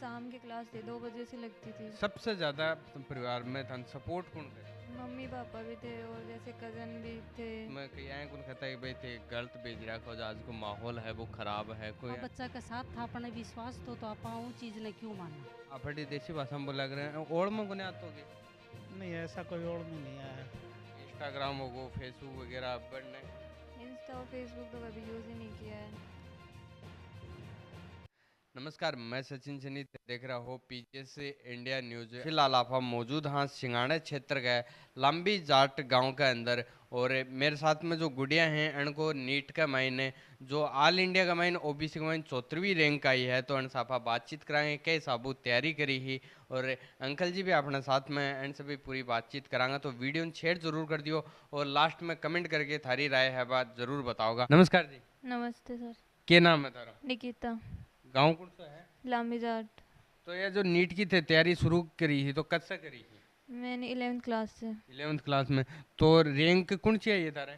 शाम की क्लास थी 2 बजे से लगती थी। सबसे ज्यादा परिवार में था सपोर्ट कौन करे? मम्मी पापा भी थे और जैसे कज़न भी थे। मैं कहीं आए कौन कहता है कि भाई थे गलत भेज रहा को आज को माहौल है वो खराब है कोई और बच्चा के साथ था अपने विश्वास तो आप वो चीज़ ने क्यों माना। आप देसी भाषा में बोला करें ओढ़ में कोने आते होगे? नहीं, ऐसा कोई ओर में नहीं आया। इंस्टाग्राम होगो फेसबुक वगैरह बढ़ने। इंस्टा और फेसबुक तो कभी यूज़ ही नहीं किया है। नमस्कार, मैं सचिन सनी देख रहा हो पीजीएस इंडिया न्यूज। फिलहाल आप हम मौजूद हाँ सिंगाड़ा क्षेत्र के लंबी जाट गांव के अंदर और मेरे साथ में जो गुड़िया हैं इनको नीट का मायने जो ऑल इंडिया का मायने ओबीसी का मायने 74वीं रैंक आई है तो इनसे आप बातचीत कराएंगे कई साबुत तैयारी करी ही और अंकल जी भी अपने साथ में इन से भी पूरी बातचीत करांगा तो वीडियो शेयर जरूर कर दियो और लास्ट में कमेंट करके थारी राय है बात जरूर बताओगा। नमस्कार जी। नमस्ते सर। क्या नाम है तारा? निकिता। गाँव कौन सा है? लांबी जाट। तो ये जो नीट की थे तैयारी शुरू करी थी तो कब से करी थी? मैंने 11th क्लास से। 11th क्लास में। तो रैंक कौन सी आई है तारे?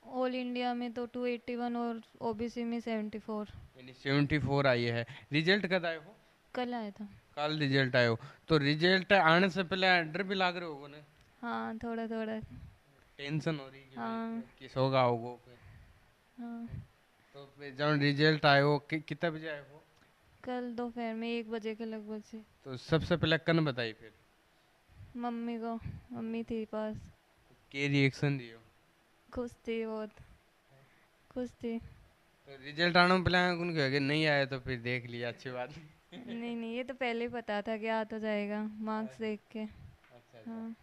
ऑल इंडिया में तो 281 और ओबीसी में 74। यानी 74 आई है। रिजल्ट कब आए हो? कल आया था। कल रिजल्ट आयो। तो रिजल्ट आने से पहले डर भी लाग रहे होगो ने? हाँ थोड़ा थोड़ा। टेंशन हो रही है कि हाँ। किस होगा होगो फिर? हाँ। तो फिर जब रिजल्ट आयो कितने बजे आए हो? कल दोपहर में 1 बजे के लगभग से। तो सबसे पहले कन बताई फिर? मम्मी को। मम्मी थी पास। के रिएक्शन दियो? खुश थी बहुत। खुश थी। तो रिजल्ट आने में पहले कौन कहेगा नहीं आया तो फिर देख लिया अच्छी बात। नहीं नहीं, ये तो पहले ही पता था कि आ तो जाएगा मार्क्स देख के। अच्छा अच्छा। हाँ।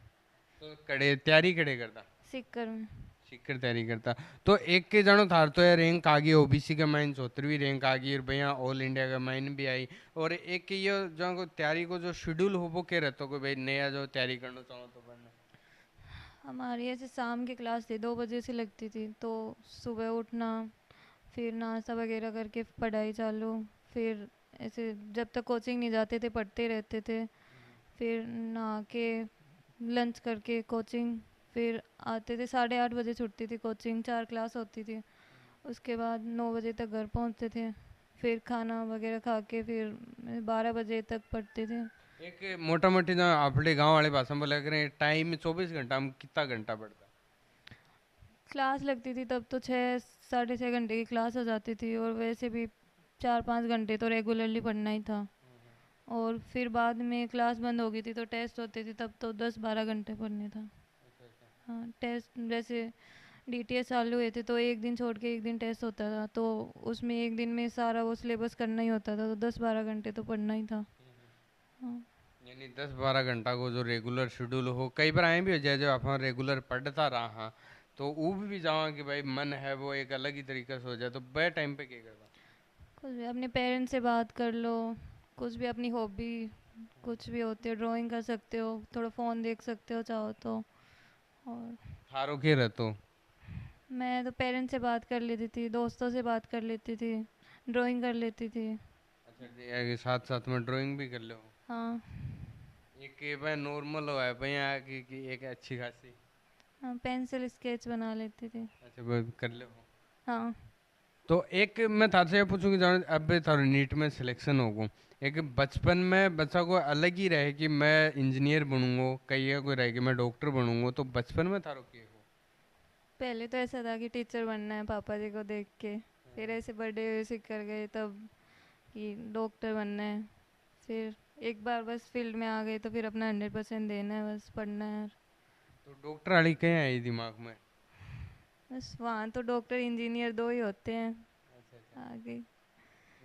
तो कड़े तैयारी कड़े करता? सिक्कर में। सीकर तैयारी करता। तो एक के जनो थार तो यार रैंक आ गई ओबीसी का माइन 74वीं रैंक आ गई और भैया ऑल इंडिया का माइन भी आई और एक के ये जो को तैयारी को जो शेड्यूल हो वो के रहता कोई भाई नया जो तैयारी करना चाहो तो पढ़ना। हमारी ऐसे शाम की क्लास थी 2 बजे से लगती थी तो सुबह उठना, फिर नाश्ता वगैरह करके पढ़ाई चालू, फिर ऐसे जब तक कोचिंग नहीं जाते थे पढ़ते रहते थे, फिर नहा के लंच करके कोचिंग, फिर आते थे 8:30 बजे छुट्टी थी कोचिंग, 4 क्लास होती थी। उसके बाद 9 बजे तक घर पहुंचते थे, फिर खाना वगैरह खा के फिर 12 बजे तक पढ़ते थे। एक मोटा मोटी जो अपने गांव वाले भाषा में बोला करें टाइम 24 घंटा में कितना घंटा पड़ता? क्लास लगती थी तब तो 6 साढ़े 6 घंटे की क्लास हो जाती थी और वैसे भी 4 5 घंटे तो रेगुलरली पढ़ना ही था। और फिर बाद में क्लास बंद हो गई थी तो टेस्ट होते थे तब तो 10 12 घंटे पढ़ने था। हाँ टेस्ट जैसे डीटीएस चालू हुए थे तो एक दिन छोड़ के एक दिन टेस्ट होता था तो उसमें एक दिन में सारा वो सिलेबस करना ही होता था तो 10 12 घंटे तो पढ़ना ही था। हाँ। यानी 10-12 घंटा को जो रेगुलर शेड्यूल हो कई बार आए भी हो जाए जो अपन रेगुलर पढ़ता रहा तो वो भी जावा कि भाई मन है वो एक अलग ही तरीके से हो जाए तो बे टाइम पे क्या करता? कुछ भी अपने पेरेंट्स से बात कर लो, कुछ भी अपनी हॉबी कुछ भी होती है, ड्राइंग कर सकते हो, थोड़ा फ़ोन देख सकते हो चाहो तो। और थारो के रहतो? मैं तो पेरेंट्स से बात कर लेती थी, दोस्तों से बात कर लेती थी, ड्राइंग कर लेती थी। अच्छा ये साथ साथ में ड्राइंग भी कर लो? हाँ। एक ये भाई नॉर्मल हो है भैया कि एक अच्छी खासी? हाँ पेंसिल स्केच बना लेती थी। अच्छा भाई कर लो। हाँ। तो एक मैं थारे से पूछूंगी जान अब थारो नीट में सिलेक्शन होगो एक बचपन में बच्चा को अलग ही रहे कि मैं इंजीनियर बनूंगा कहीं कोई रहे कि मैं डॉक्टर बनूंगा तो बचपन में थारो के हो? पहले तो ऐसा था कि टीचर बनना है पापा जी को देख के, फिर ऐसे बड़े हुए सीख कर गए तब कि डॉक्टर बनना है, फिर एक बार बस फील्ड में आ गए तो फिर अपना 100% देना है, बस पढ़ना है। तो डॉक्टर वाली कहीं आई दिमाग में? बस वहाँ तो डॉक्टर इंजीनियर दो ही होते हैं अच्छा अच्छा। आगे।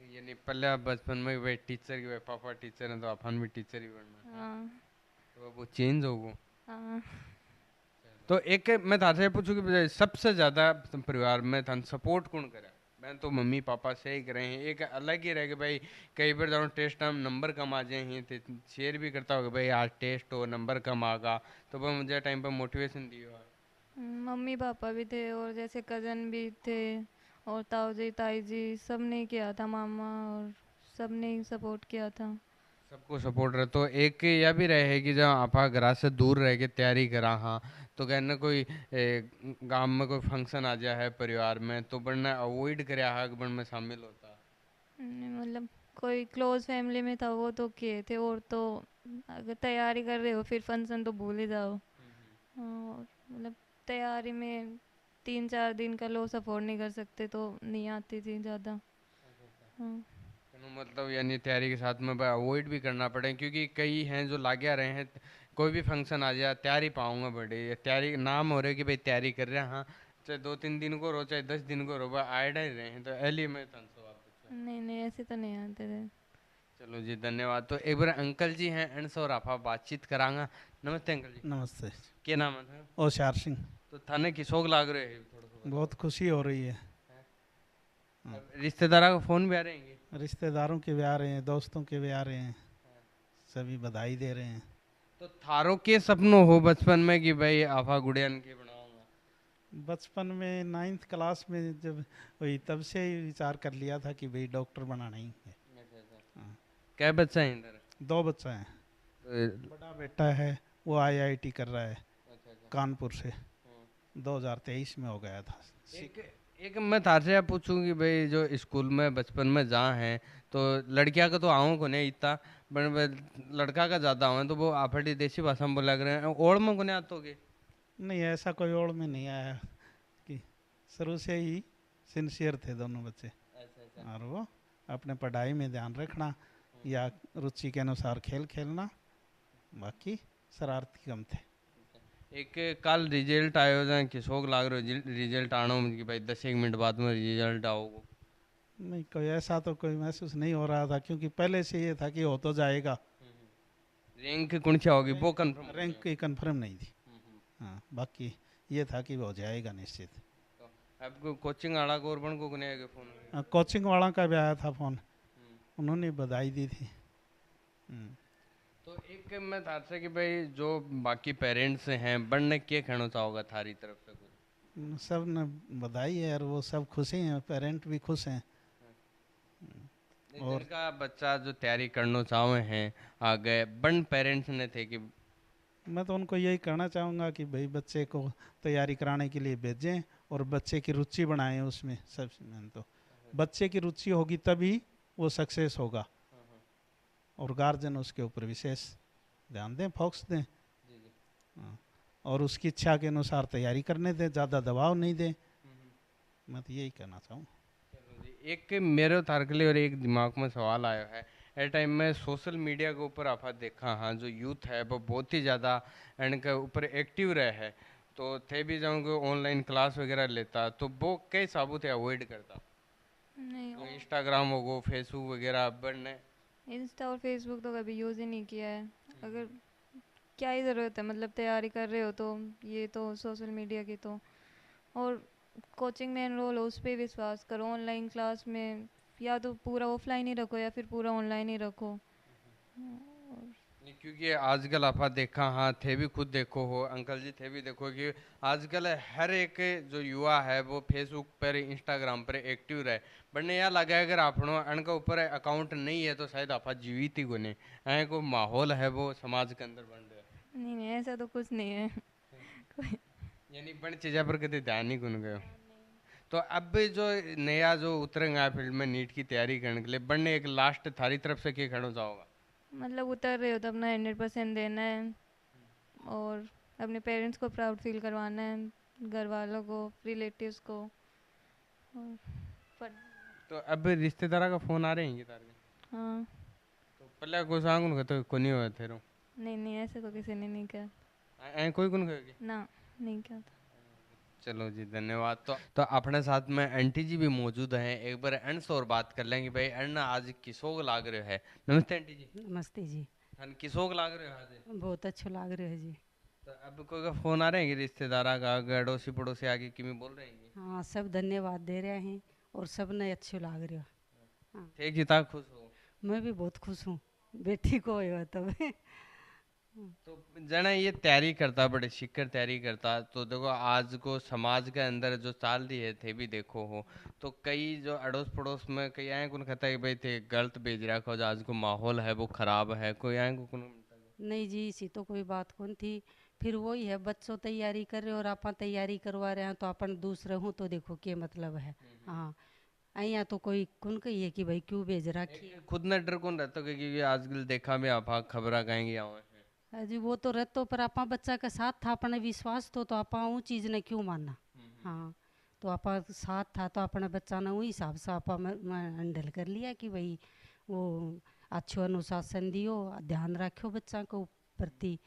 यानी पहले आप बचपन में भाई टीचर के भाई पापा टीचर हैं तो अपन भी टीचर ही बनना है हाँ। तो अब वो चेंज होगो। हाँ। तो एक मैं थारे से पूछूं कि सबसे ज्यादा परिवार में थान सपोर्ट कौन करे? मैं तो मम्मी पापा से ही करे हैं एक अलग ही रहे कि भाई कई बार जाओ टेस्ट हम नंबर कम आ जाए हैं तो शेयर भी करता होगा भाई आज टेस्ट हो नंबर कम आगा तो वह मुझे टाइम पर मोटिवेशन दियो। मम्मी पापा भी थे और जैसे कज़न भी थे और ताऊ जी ताई जी सब ने किया था, मामा और सब ने ही सपोर्ट किया था। सबको सपोर्ट रहे तो एक यह भी रहे कि जब आप घर से दूर रह के तैयारी करा हाँ तो कहना कोई गांव में कोई फंक्शन आ जाए है परिवार में तो बढ़ना अवॉइड करे हाँ बन में शामिल होता? नहीं, मतलब कोई क्लोज फैमिली में था वो तो किए थे, और तो अगर तैयारी कर रहे हो फिर फंक्शन तो भूल ही जाओ। और मतलब तैयारी में 3-4 दिन का लॉस अफोर्ड नहीं कर सकते, तो नहीं आती थी ज़्यादा। हाँ। मतलब यानी तैयारी के साथ में अवॉइड भी करना पड़े, क्योंकि कई हैं जो लागे रहे हैं, कोई भी फंक्शन आ जाए तैयारी पाऊंगा बड़े, ये तैयारी नाम हो रहे कि भाई तैयारी कर रहे हैं, हाँ चाहे 2-3 दिन को रो चाहे 10 दिन को रो, आइड ही रहे हैं तो एली में तनसो आप पूछो। नहीं नहीं, ऐसे तो नहीं आते थे। चलो जी धन्यवाद। तो एक बार अंकल जी हैं एंड और आप बातचीत करांगा। नमस्ते अंकल जी, नमस्ते। क्या नाम है था? ओशार सिंह। तो थाने की शौक लाग रहे हैं थोड़ा सा बहुत खुशी हो रही है। बताओ। अब रिश्तेदारों का फोन भी आ रहे हैं? रिश्तेदारों के भी आ रहे हैं, दोस्तों के भी आ रहे हैं, सभी बधाई दे रहे हैं। तो थारो के सपनों हो बचपन में कि भाई आफा गुड़ियन के बनाऊंगा? बचपन में 9th क्लास में जब हुई तब से ही विचार कर लिया था कि भाई डॉक्टर बनाना ही है। अच्छा अच्छा। हाँ। क्या बच्चा है इधर? 2 बच्चा हैं। तो बड़ा बेटा है वो IIT कर रहा है अच्छा अच्छा। कानपुर से, हम्म। 2023 में हो गया था। एक एक मैं तारसे पूछूंगी भाई, जो स्कूल में बचपन में जहाँ हैं तो लड़कियां का तो आऊँ को नहीं इतना, लड़का का ज्यादा आऊँ, तो वो आपड़ी देसी भाषा में बोला कर रहे हैं, ओड़ में को नहीं आते? नहीं, ऐसा कोई ओर में नहीं आया कि शुरू से ही सिंसियर थे दोनों बच्चे। अच्छा अच्छा। और वो अपने पढ़ाई में ध्यान रखना या रुचि के अनुसार खेल खेलना, बाकी शरारती कम थे। एक कल रिजल्ट आयो जाए कि शौक लाग रहे हो रिजल्ट आनो कि भाई 10 एक मिनट बाद में रिजल्ट आओगे? नहीं, कोई ऐसा तो कोई महसूस नहीं हो रहा था, क्योंकि पहले से ये था कि हो तो जाएगा। रैंक कौन सी होगी वो कंफर्म? रैंक की कंफर्म नहीं थी। हम्म। हाँ, बाकी ये था कि हो जाएगा निश्चित। तो आपको कोचिंग आड़ा को और बन को नहीं आएगा फोन? कोचिंग वाला का भी आया था फ़ोन, हम्म। उन्होंने बधाई दी थी। हम्म। तो एक मैं थारसे कि भाई जो बाकी पेरेंट्स हैं बनने के कहना चाहोगा थारी तरफ से कुछ? सब ने बधाई है और वो सब खुशी हैं, पेरेंट भी खुश हैं। और जिनका बच्चा जो तैयारी करना चाहे हैं आगे बन पेरेंट्स ने थे कि मैं तो उनको यही कहना चाहूँगा कि भाई बच्चे को तैयारी कराने के लिए भेजें और बच्चे की रुचि बनाएं उसमें। सबसे मेन तो बच्चे की रुचि होगी तभी वो सक्सेस होगा, और गार्जियन उसके ऊपर विशेष ध्यान दें, फोकस दें। हाँ, और उसकी इच्छा के अनुसार तैयारी करने दें, ज़्यादा दबाव नहीं दें। मैं तो यही कहना चाहूँ। चलो जी, एक मेरे तारकले और एक दिमाग में सवाल आया है। ए टाइम में सोशल मीडिया के ऊपर आप देखा हाँ जो यूथ है वो बहुत ही ज़्यादा एंड के ऊपर एक्टिव रहे है, तो थे भी जाऊँगे ऑनलाइन क्लास वगैरह लेता तो वो कई साबुत अवॉइड करता? नहीं, तो इंस्टाग्राम हो गो फेसबुक वगैरह बनने? इंस्टा और फेसबुक तो कभी यूज़ ही नहीं किया है। अगर क्या ही ज़रूरत है, मतलब तैयारी कर रहे हो तो ये तो सोशल मीडिया की तो, और कोचिंग में एनरोल हो उस पर विश्वास करो। ऑनलाइन क्लास में या तो पूरा ऑफलाइन ही रखो या फिर पूरा ऑनलाइन ही रखो। नहीं, क्योंकि आजकल आप देखा हाँ थे भी खुद देखो हो अंकल जी, थे भी देखो कि आजकल हर एक जो युवा है वो फेसबुक पर इंस्टाग्राम पर एक्टिव रहे, बनने यह लगा अगर आपनो अनका ऊपर अकाउंट नहीं है तो शायद आप जीवित ही गुने ऐ को माहौल है वो समाज के अंदर बन रहा है। नहीं नहीं, ऐसा तो कुछ नहीं है। कोई यानी बन चीज़ा पर कभी ध्यान नहीं गुन गए। तो अब जो नया जो उतरेंगे फील्ड में नीट की तैयारी करने के लिए बनने एक लास्ट थारी तरफ से क्या कहना चाहोगा? मतलब उतर रहे हो तो अपना 100% देना है, और अपने पेरेंट्स को प्राउड फील करवाना है, घर वालों को, रिलेटिव्स को। और पर तो अब रिश्तेदारा का फोन आ रहे हैं तार के? हाँ। तो पहले कोई सांग तो कोनी हुआ थे रो? नहीं नहीं, ऐसे तो किसी ने नहीं किया। ऐ कोई कौन कहेगी? ना, नहीं किया था। चलो जी धन्यवाद। तो अपने साथ में आंटी जी भी मौजूद हैं, एक बार अन्न से और बात कर लेंगे भाई अन्न आज किसोग लाग रहे है। नमस्ते आंटी जी। नमस्ते जी। हन किसोग लाग रहे हो आज? बहुत अच्छा लाग रहा है जी। तो अब कोई का फोन आ रहे हैं कि रिश्तेदारा का अड़ोसी पड़ोसी आके किमी बोल रहे हैं? हाँ, सब धन्यवाद दे रहे हैं और सब ने अच्छे लाग रहे हो। हाँ, थे कितना खुश हो? मैं भी बहुत खुश हूँ, बेटी को हुआ तब। तो जना ये तैयारी करता बड़े शिक्कर तैयारी करता, तो देखो आज को समाज के अंदर जो चाल रही है थे भी देखो हो, तो कई जो अड़ोस पड़ोस में कई आए कौन कहता है कि भाई थे गलत भेज रहा हो, आज को माहौल है वो खराब है, कोई आए को कौन? नहीं जी, इसी तो कोई बात कौन थी। फिर वही है, बच्चों तैयारी कर रहे और अपन तैयारी करवा रहे हैं तो अपन दूसरे हूँ तो देखो क्या मतलब है। हाँ, यहाँ तो कोई कौन कही है कि भाई क्यों भेज रखी है। खुद ने डर कौन रहता क्योंकि आजकल देखा भी आप खबर कहेंगे आवे जी वो तो रहतो पर आपा बच्चा के साथ था अपने विश्वास तो आपा वो चीज़ ने क्यों मानना। हाँ तो आपा साथ था तो अपने बच्चा ने वही हिसाब से आपा हैंडल कर लिया कि भाई वो अच्छो अनुशासन दियो, ध्यान रखो बच्चा को प्रति।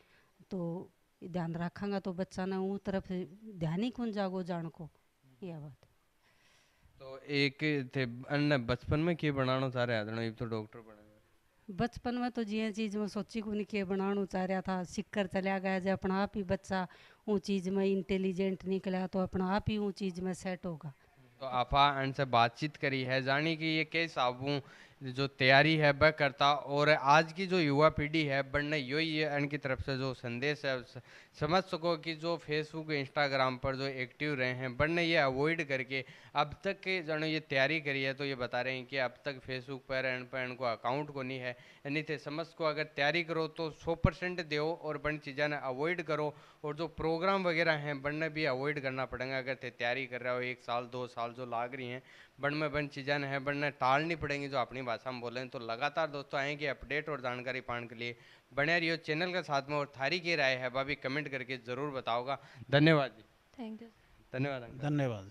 तो ध्यान रखांगा तो बच्चा ने वो तरफ ध्यान ही कौन जागो जान को यह बात। तो एक थे अन्य बचपन में की बनाना चाह रहे हैं ये तो डॉक्टर बने बचपन में तो जिया चीज़ में सोची को नहीं के बनाना चाह रहा था, सीखकर चला गया जब अपना आप ही बच्चा वो चीज़ में इंटेलिजेंट निकला तो अपना आप ही वो चीज़ में सेट होगा। तो आपा इनसे बातचीत करी है जानी कि ये के साबू जो तैयारी है वह करता और आज की जो युवा पीढ़ी है बढ़ने यही इनकी तरफ से जो संदेश है समझ सको कि जो फेसबुक इंस्टाग्राम पर जो एक्टिव रहे हैं बढ़ने ये अवॉइड करके अब तक के जनो ये तैयारी करी है तो ये बता रहे हैं कि अब तक फेसबुक पर इनको अकाउंट को नहीं है यानी थे समझ को अगर तैयारी करो तो 100% दो और बन चीज़ें ने अवॉइड करो और जो प्रोग्राम वगैरह हैं बढ़ने भी अवॉइड करना पड़ेगा अगर थे तैयारी कर रहे हो 1 साल 2 साल जो लाग रही हैं बन में बन चीज़ें हैं बढ़ने टालनी पड़ेंगी जो अपनी भाषा में बोलें तो लगातार दोस्तों आएंगे अपडेट और जानकारी पाने के लिए बने रहियो चैनल के साथ में और थारी की राय है भाभी कमेंट करके ज़रूर बताओगा। धन्यवाद जी। Thank you. धन्यवाद अंकल। धन्यवाद।